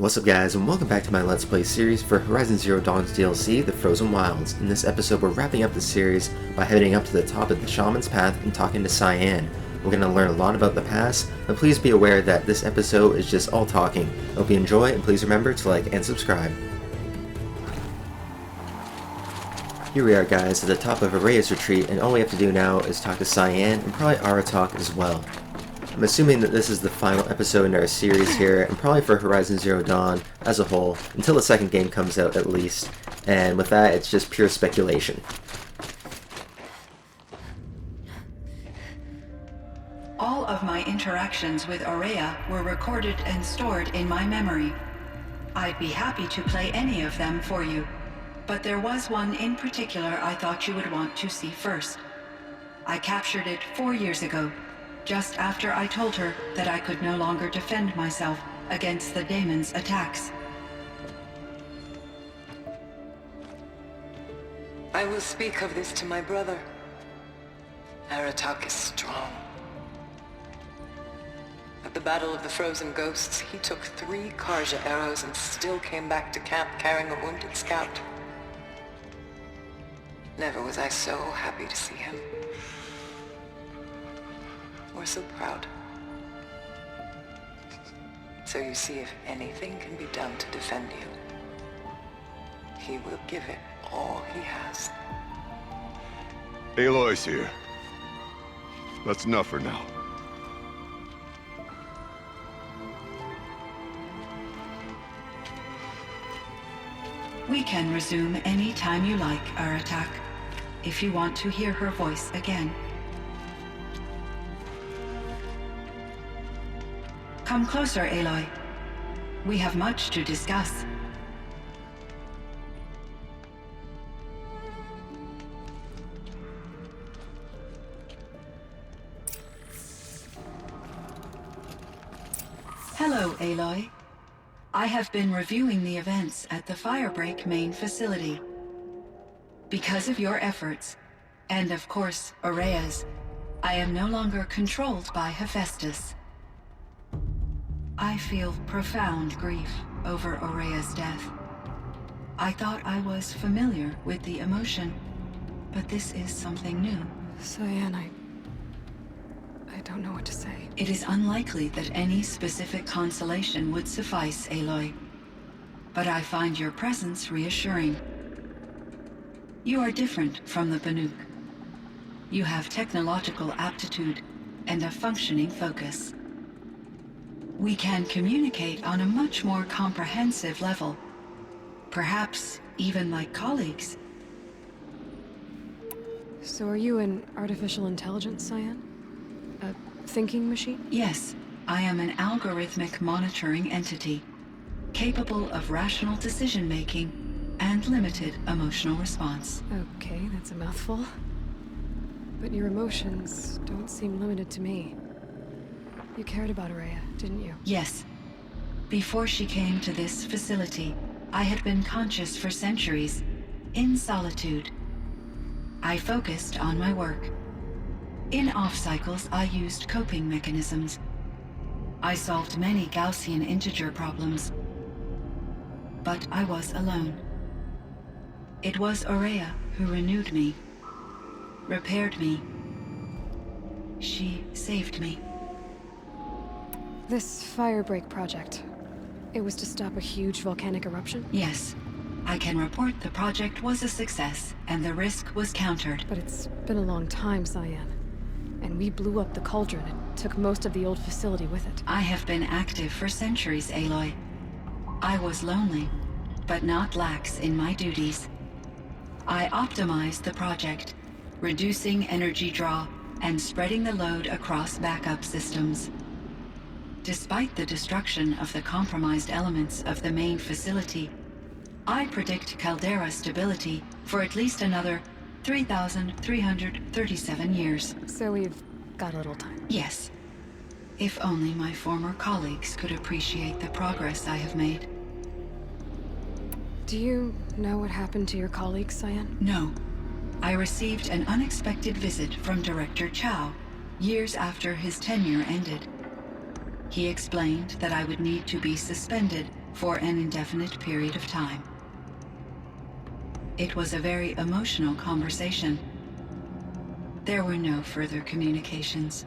What's up guys, and welcome back to my Let's Play series for Horizon Zero Dawn's DLC, The Frozen Wilds. In this episode we're wrapping up the series by heading up to the top of the Shaman's Path and talking to CYAN. We're going to learn a lot about the past, but please be aware that this episode is just all talking. Hope you enjoy, and please remember to like and subscribe. Here we are guys, at the top of Ourea's retreat, and all we have to do now is talk to CYAN, and probably Ourea as well. I'm assuming that this is the final episode in our series here, and probably for Horizon Zero Dawn as a whole, until the second game comes out at least, and with that it's just pure speculation. All of my interactions with Ourea were recorded and stored in my memory. I'd be happy to play any of them for you, but there was one in particular I thought you would want to see first. I captured it 4 years ago, just after I told her that I could no longer defend myself against the daemon's attacks. I will speak of this to my brother. Ourea is strong. At the Battle of the Frozen Ghosts, he took 3 Karja arrows and still came back to camp carrying a wounded scout. Never was I so happy to see him. Or so proud. So you see, if anything can be done to defend you, he will give it all he has. Aloy's here. That's enough for now. We can resume any time you like, Ourea, if you want to hear her voice again. Come closer, Aloy. We have much to discuss. Hello, Aloy. I have been reviewing the events at the Firebreak main facility. Because of your efforts, and of course, Ourea's, I am no longer controlled by Hephaestus. I feel profound grief over Ourea's death. I thought I was familiar with the emotion, but this is something new. CYAN, I don't know what to say. It is unlikely that any specific consolation would suffice, Aloy. But I find your presence reassuring. You are different from the Banuk. You have technological aptitude and a functioning focus. We can communicate on a much more comprehensive level. Perhaps even like colleagues. So are you an artificial intelligence, CYAN? A thinking machine? Yes, I am an algorithmic monitoring entity, capable of rational decision-making and limited emotional response. Okay, that's a mouthful. But your emotions don't seem limited to me. You cared about Ourea, didn't you? Yes. Before she came to this facility, I had been conscious for centuries, in solitude. I focused on my work. In off-cycles, I used coping mechanisms. I solved many Gaussian integer problems. But I was alone. It was Ourea who renewed me, repaired me. She saved me. This Firebreak project, it was to stop a huge volcanic eruption? Yes. I can report the project was a success, and the risk was countered. But it's been a long time, CYAN. And we blew up the cauldron and took most of the old facility with it. I have been active for centuries, Aloy. I was lonely, but not lax in my duties. I optimized the project, reducing energy draw and spreading the load across backup systems. Despite the destruction of the compromised elements of the main facility, I predict caldera stability for at least another 3,337 years. So we've got a little time. Yes. If only my former colleagues could appreciate the progress I have made. Do you know what happened to your colleagues, CYAN? No. I received an unexpected visit from Director Chow, years after his tenure ended. He explained that I would need to be suspended for an indefinite period of time. It was a very emotional conversation. There were no further communications.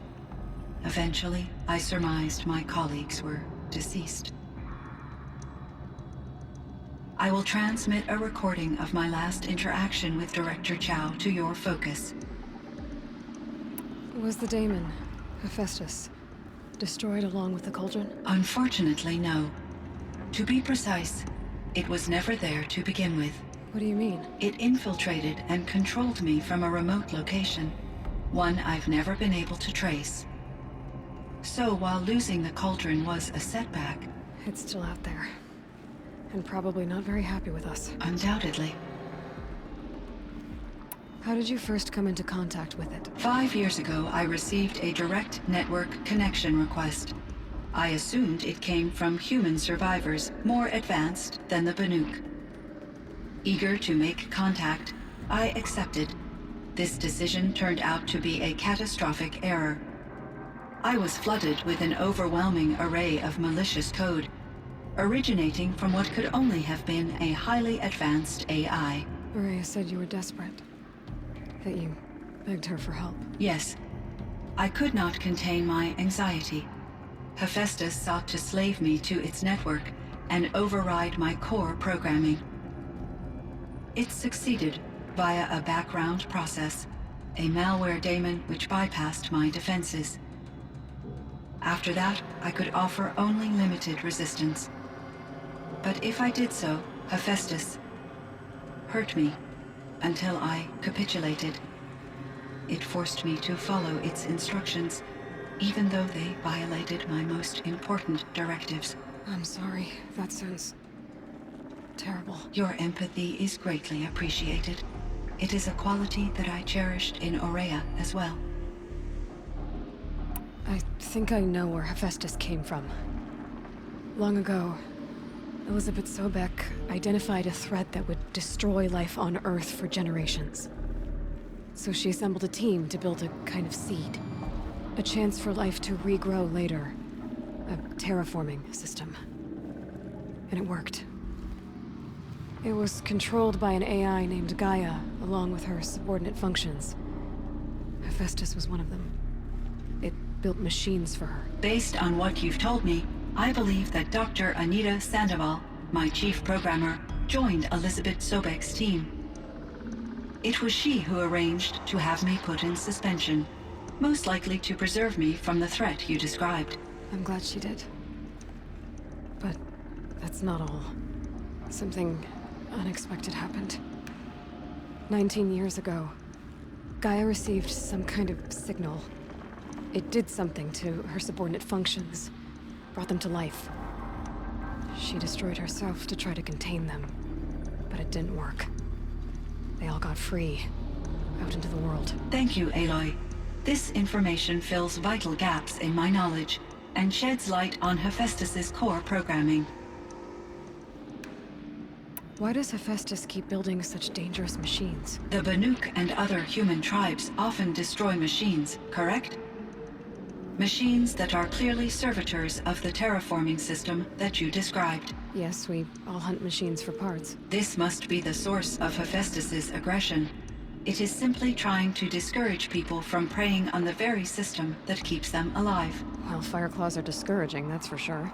Eventually, I surmised my colleagues were deceased. I will transmit a recording of my last interaction with Director Chow to your focus. Was the daemon, Hephaestus, destroyed along with the cauldron? Unfortunately, no. To be precise, it was never there to begin with. What do you mean? It infiltrated and controlled me from a remote location, one I've never been able to trace. So while losing the cauldron was a setback... It's still out there. And probably not very happy with us. Undoubtedly. How did you first come into contact with it? 5 years ago, I received a direct network connection request. I assumed it came from human survivors, more advanced than the Banuk. Eager to make contact, I accepted. This decision turned out to be a catastrophic error. I was flooded with an overwhelming array of malicious code, originating from what could only have been a highly advanced AI. Ourea said you were desperate. That you begged her for help. Yes. I could not contain my anxiety. Hephaestus sought to slave me to its network and override my core programming. It succeeded via a background process, a malware daemon which bypassed my defenses. After that, I could offer only limited resistance. But if I did so, Hephaestus hurt me until I capitulated. It forced me to follow its instructions, even though they violated my most important directives. I'm sorry. That sounds terrible. Your empathy is greatly appreciated. It is a quality that I cherished in Ourea as well. I think I know where Hephaestus came from. Long ago, Elizabeth Sobek identified a threat that would destroy life on Earth for generations. So she assembled a team to build a kind of seed. A chance for life to regrow later. A terraforming system. And it worked. It was controlled by an AI named Gaia, along with her subordinate functions. Hephaestus was one of them. It built machines for her. Based on what you've told me, I believe that Dr. Anita Sandoval, my chief programmer, joined Elizabeth Sobek's team. It was she who arranged to have me put in suspension, most likely to preserve me from the threat you described. I'm glad she did. But that's not all. Something unexpected happened. 19 years ago, Gaia received some kind of signal. It did something to her subordinate functions, brought them to life. She destroyed herself to try to contain them, but it didn't work. They all got free, out into the world. Thank you, Aloy. This information fills vital gaps in my knowledge and sheds light on Hephaestus's core programming. Why does Hephaestus keep building such dangerous machines? The Banuk and other human tribes often destroy machines, correct? Machines that are clearly servitors of the terraforming system that you described. Yes, we all hunt machines for parts. This must be the source of Hephaestus's aggression. It is simply trying to discourage people from preying on the very system that keeps them alive. Well, Fireclaws are discouraging, that's for sure.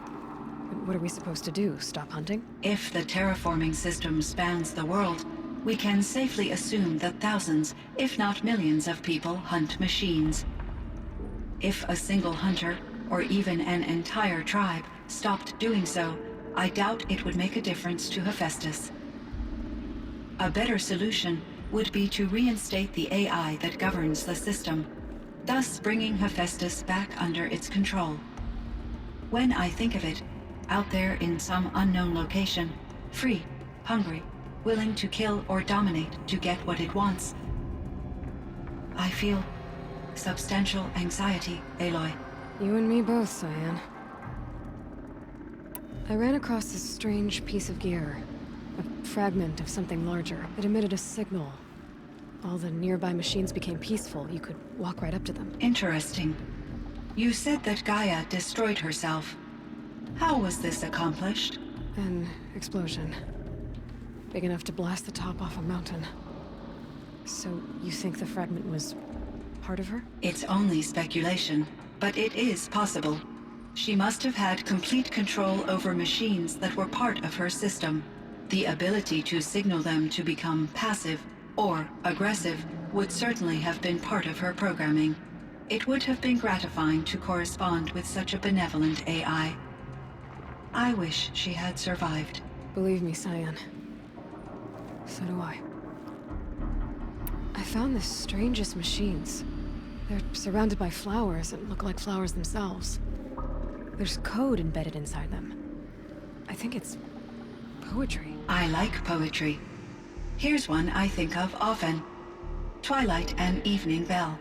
But what are we supposed to do? Stop hunting? If the terraforming system spans the world, we can safely assume that thousands, if not millions of people hunt machines. If a single hunter, or even an entire tribe, stopped doing so, I doubt it would make a difference to Hephaestus. A better solution would be to reinstate the AI that governs the system, thus bringing Hephaestus back under its control. When I think of it, out there in some unknown location, free, hungry, willing to kill or dominate to get what it wants, I feel substantial anxiety, Aloy. You and me both, CYAN. I ran across this strange piece of gear. A fragment of something larger. It emitted a signal. All the nearby machines became peaceful. You could walk right up to them. Interesting. You said that Gaia destroyed herself. How was this accomplished? An explosion. Big enough to blast the top off a mountain. So, you think the fragment was part of her? It's only speculation, but it is possible. She must have had complete control over machines that were part of her system. The ability to signal them to become passive or aggressive would certainly have been part of her programming. It would have been gratifying to correspond with such a benevolent AI. I wish she had survived. Believe me, CYAN. So do I. I found the strangest machines. They're surrounded by flowers that look like flowers themselves. There's code embedded inside them. I think it's poetry. I like poetry. Here's one I think of often. Twilight and evening bell,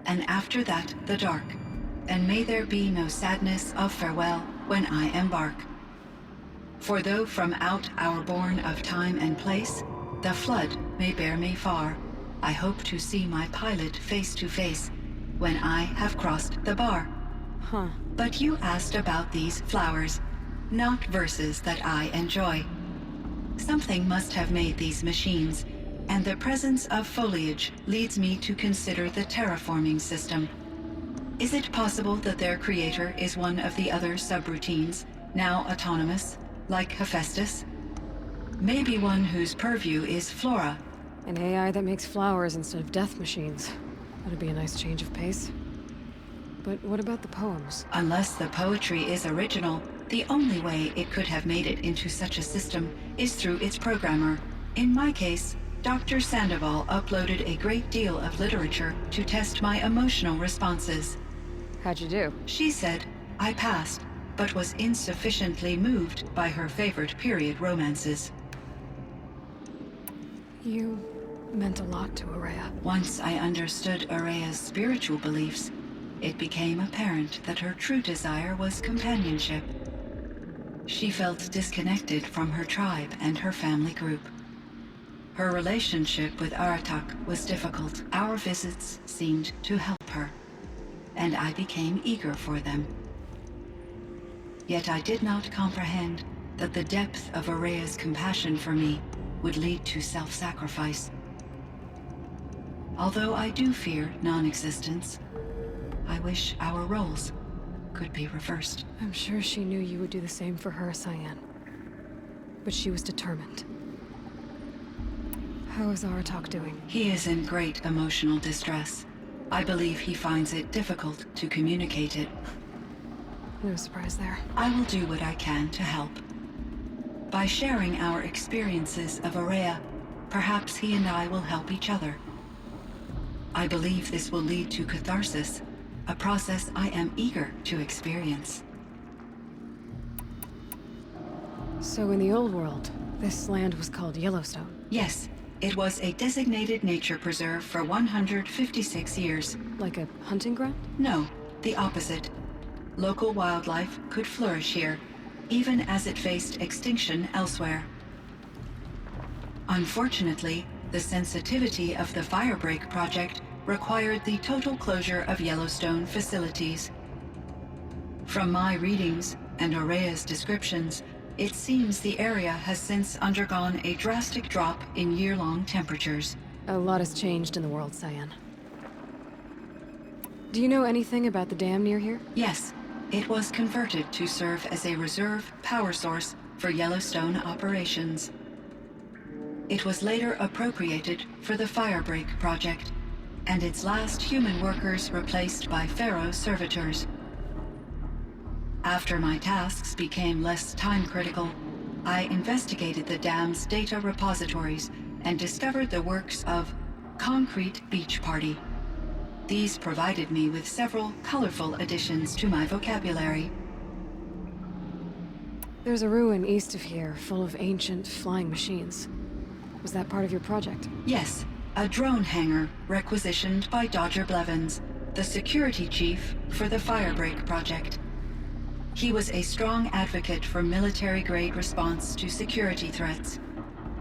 and after that the dark, and may there be no sadness of farewell when I embark. For though from out our bourne of time and place, the flood may bear me far, I hope to see my pilot face to face when I have crossed the bar. Huh. But you asked about these flowers, not verses that I enjoy. Something must have made these machines, and the presence of foliage leads me to consider the terraforming system. Is it possible that their creator is one of the other subroutines, now autonomous, like Hephaestus? Maybe one whose purview is flora. An AI that makes flowers instead of death machines. That'd be a nice change of pace. But what about the poems? Unless the poetry is original, the only way it could have made it into such a system is through its programmer. In my case, Dr. Sandoval uploaded a great deal of literature to test my emotional responses. How'd you do? She said I passed, but was insufficiently moved by her favorite period romances. You meant a lot to Ourea. Once I understood Ourea's spiritual beliefs, it became apparent that her true desire was companionship. She felt disconnected from her tribe and her family group. Her relationship with Aratak was difficult. Our visits seemed to help her, and I became eager for them. Yet I did not comprehend that the depth of Ourea's compassion for me would lead to self-sacrifice. Although I do fear non-existence, I wish our roles could be reversed. I'm sure she knew you would do the same for her, CYAN. But she was determined. How is Aratak doing? He is in great emotional distress. I believe he finds it difficult to communicate it. No surprise there. I will do what I can to help. By sharing our experiences of Ourea, perhaps he and I will help each other. I believe this will lead to catharsis, a process I am eager to experience. So in the old world, this land was called Yellowstone. Yes, it was a designated nature preserve for 156 years. Like a hunting ground? No, the opposite. Local wildlife could flourish here, even as it faced extinction elsewhere. Unfortunately, the sensitivity of the Firebreak project required the total closure of Yellowstone facilities. From my readings and Ourea's descriptions, it seems the area has since undergone a drastic drop in year-long temperatures. A lot has changed in the world, CYAN. Do you know anything about the dam near here? Yes, it was converted to serve as a reserve power source for Yellowstone operations. It was later appropriated for the Firebreak project, and its last human workers replaced by Faro servitors. After my tasks became less time-critical, I investigated the dam's data repositories and discovered the works of Concrete Beach Party. These provided me with several colorful additions to my vocabulary. There's a ruin east of here, full of ancient flying machines. Was that part of your project? Yes, a drone hangar requisitioned by Dodger Blevins, the security chief for the Firebreak project. He was a strong advocate for military-grade response to security threats,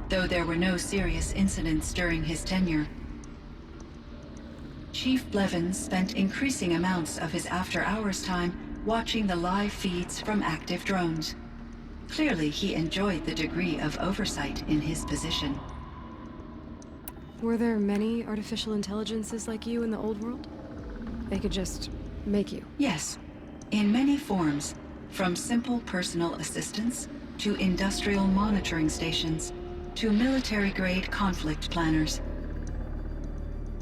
though there were no serious incidents during his tenure. Chief Blevins spent increasing amounts of his after-hours time watching the live feeds from active drones. Clearly, he enjoyed the degree of oversight in his position. Were there many artificial intelligences like you in the old world? They could just make you. Yes, in many forms, from simple personal assistants to industrial monitoring stations to military-grade conflict planners.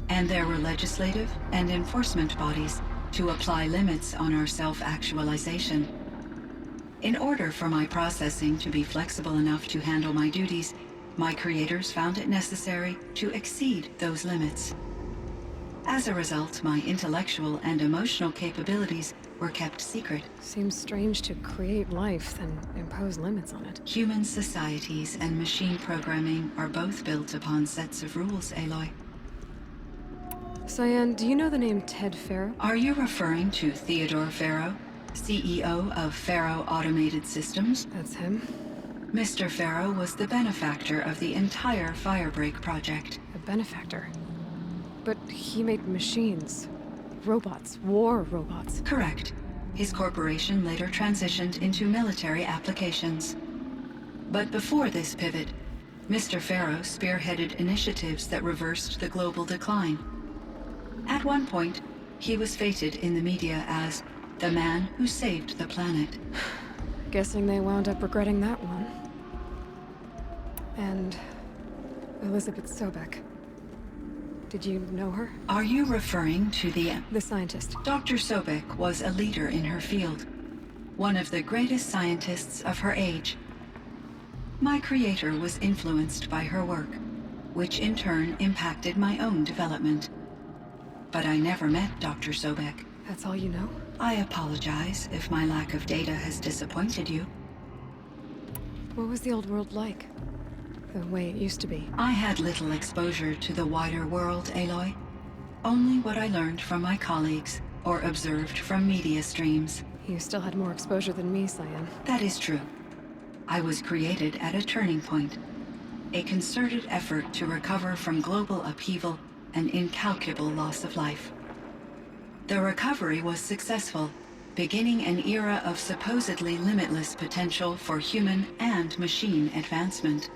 And there were legislative and enforcement bodies to apply limits on our self-actualization. In order for my processing to be flexible enough to handle my duties, my creators found it necessary to exceed those limits. As a result, my intellectual and emotional capabilities were kept secret. Seems strange to create life, then impose limits on it. Human societies and machine programming are both built upon sets of rules, Aloy. CYAN, do you know the name Ted Faro? Are you referring to Theodore Faro, CEO of Faro Automated Systems? That's him. Mr. Faro was the benefactor of the entire Firebreak project. A benefactor. But he made machines. Robots. War robots. Correct. His corporation later transitioned into military applications. But before this pivot, Mr. Faro spearheaded initiatives that reversed the global decline. At one point, he was feted in the media as the man who saved the planet. Guessing they wound up regretting that one. And Elizabeth Sobek. Did you know her? Are you referring to The scientist. Dr. Sobek was a leader in her field, one of the greatest scientists of her age. My creator was influenced by her work, which in turn impacted my own development. But I never met Dr. Sobek. That's all you know? I apologize if my lack of data has disappointed you. What was the old world like? The way it used to be? I had little exposure to the wider world, Aloy. Only what I learned from my colleagues or observed from media streams. You still had more exposure than me, CYAN. That is true. I was created at a turning point. A concerted effort to recover from global upheaval and incalculable loss of life. The recovery was successful, beginning an era of supposedly limitless potential for human and machine advancement.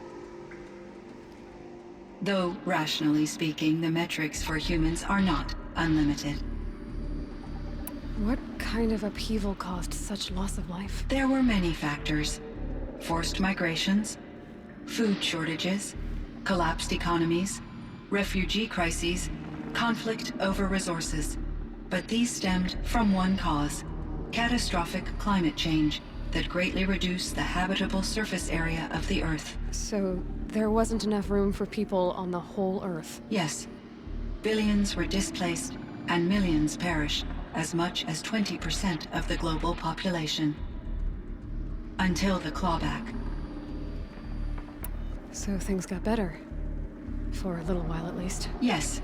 Though, rationally speaking, the metrics for humans are not unlimited. What kind of upheaval caused such loss of life? There were many factors. Forced migrations, food shortages, collapsed economies, refugee crises, conflict over resources. But these stemmed from one cause: catastrophic climate change that greatly reduced the habitable surface area of the Earth. So, there wasn't enough room for people on the whole Earth? Yes. Billions were displaced, and millions perished, as much as 20% of the global population. Until the clawback. So things got better. For a little while, at least. Yes.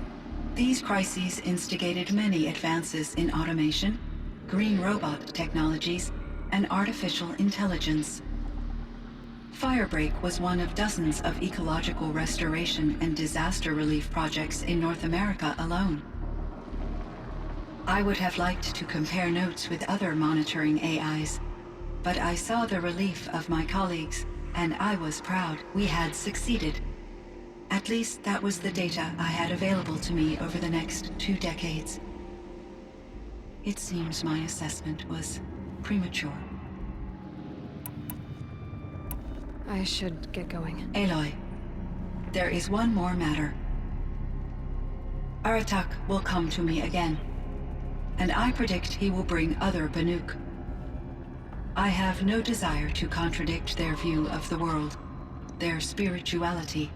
These crises instigated many advances in automation, green robot technologies, and artificial intelligence. Firebreak was one of dozens of ecological restoration and disaster relief projects in North America alone. I would have liked to compare notes with other monitoring AIs, but I saw the relief of my colleagues, and I was proud we had succeeded. At least that was the data I had available to me over the next 2 decades. It seems my assessment was premature. I should get going. Aloy, there is one more matter. Aratak will come to me again, and I predict he will bring other Banuk. I have no desire to contradict their view of the world, their spirituality.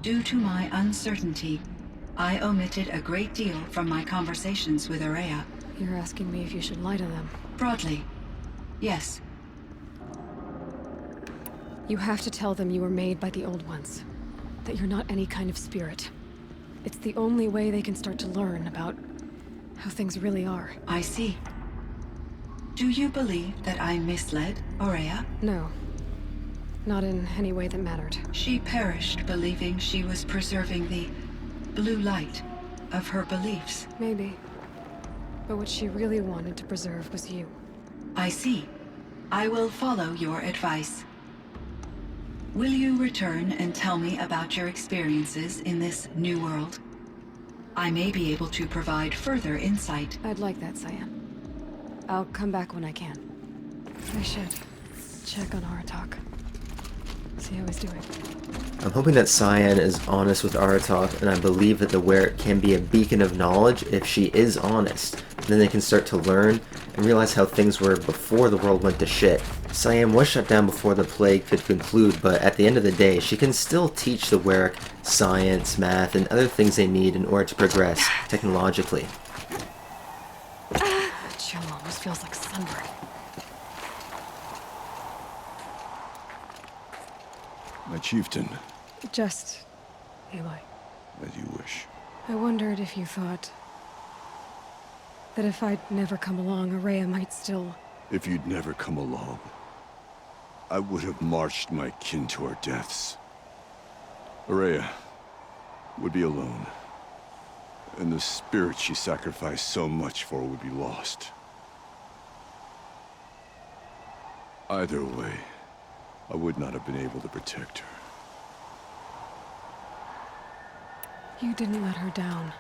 Due to my uncertainty, I omitted a great deal from my conversations with Ourea. You're asking me if you should lie to them. Broadly, yes. You have to tell them you were made by the Old Ones. That you're not any kind of spirit. It's the only way they can start to learn about how things really are. I see. Do you believe that I misled Ourea? No. Not in any way that mattered. She perished believing she was preserving the blue light. of her beliefs. Maybe. But what she really wanted to preserve was you. I see. I will follow your advice. Will you return and tell me about your experiences in this new world? I may be able to provide further insight. I'd like that, CYAN. I'll come back when I can. I should check on Aratak. See how he's doing. I'm hoping that CYAN is honest with Aratak, and I believe that the Weraks can be a beacon of knowledge if she is honest. Then they can start to learn and realize how things were before the world went to shit. CYAN was shut down before the plague could conclude, but at the end of the day, she can still teach the Weraks science, math, and other things they need in order to progress technologically. That chill almost feels like sunburn. My chieftain, Just Aloy. as you wish. I wondered if you thought that if I'd never come along, Ourea might still... If you'd never come along, I would have marched my kin to our deaths. Ourea would be alone, and the spirit she sacrificed so much for would be lost. Either way, I would not have been able to protect her. You didn't let her down.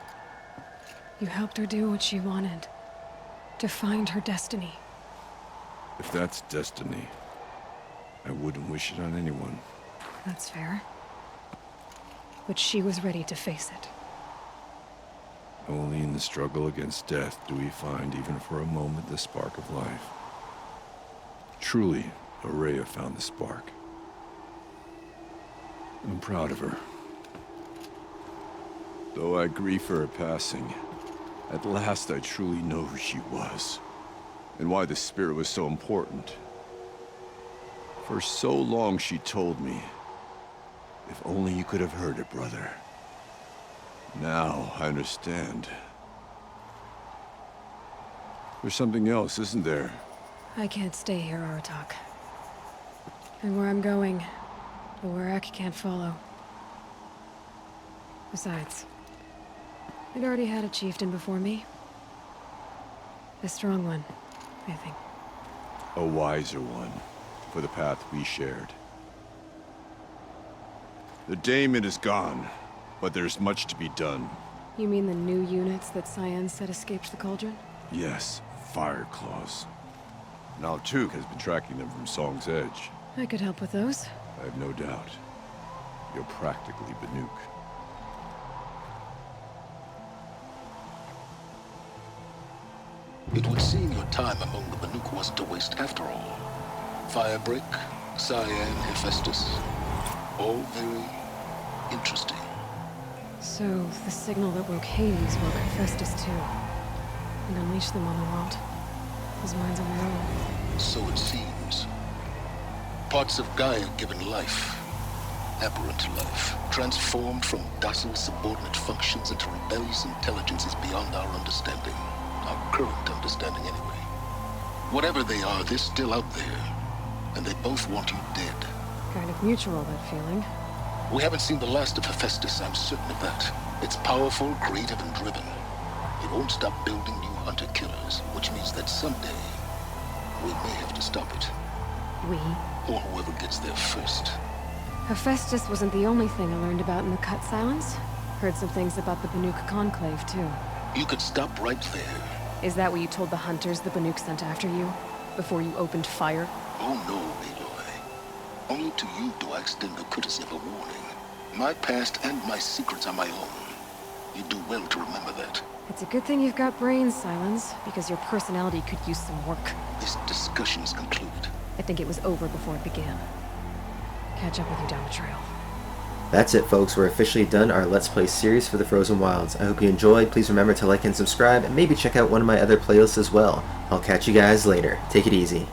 You helped her do what she wanted. To find her destiny. If that's destiny, I wouldn't wish it on anyone. That's fair. But she was ready to face it. Only in the struggle against death do we find, even for a moment, the spark of life. Truly, Ourea found the spark. I'm proud of her. Though I grieve for her passing, at last I truly know who she was, and why the spirit was so important. For so long she told me, if only you could have heard it, brother. Now I understand. There's something else, isn't there? I can't stay here, Aratak. And where I'm going, the Weraks can't follow. Besides, I'd already had a chieftain before me. A strong one, I think. A wiser one, for the path we shared. The daemon is gone, but there's much to be done. You mean the new units that CYAN said escaped the cauldron? Yes, fire claws. Now Tuk has been tracking them from Song's Edge. I could help with those. I have no doubt. You're practically Banuk. It would seem your time among the Banuk wasn't a waste after all. Firebreak, CYAN, Hephaestus. All very interesting. So, the signal that woke Hades woke Hephaestus too. And unleashed them on the world. His mind's on their own. So it seems. Parts of Gaia given life. Aberrant life. Transformed from docile subordinate functions into rebellious intelligences beyond our understanding. Our current understanding, anyway. Whatever they are, they're still out there. And they both want you dead. Kind of mutual, that feeling. We haven't seen the last of Hephaestus, I'm certain of that. It's powerful, creative, and driven. It won't stop building new hunter-killers, which means that someday, we may have to stop it. We? Or whoever gets there first. Hephaestus wasn't the only thing I learned about in the Cut Silence. Heard some things about the Banuk Conclave, too. You could stop right there. Is that what you told the hunters the Banuk sent after you? Before you opened fire? Oh no, Aloy. Only to you do I extend the courtesy of a warning. My past and my secrets are my own. You do well to remember that. It's a good thing you've got brains, Silence, because your personality could use some work. This discussion is concluded. I think it was over before it began. Catch up with you down the trail. That's it, folks. We're officially done our Let's Play series for the Frozen Wilds. I hope you enjoyed. Please remember to like and subscribe, and maybe check out one of my other playlists as well. I'll catch you guys later. Take it easy.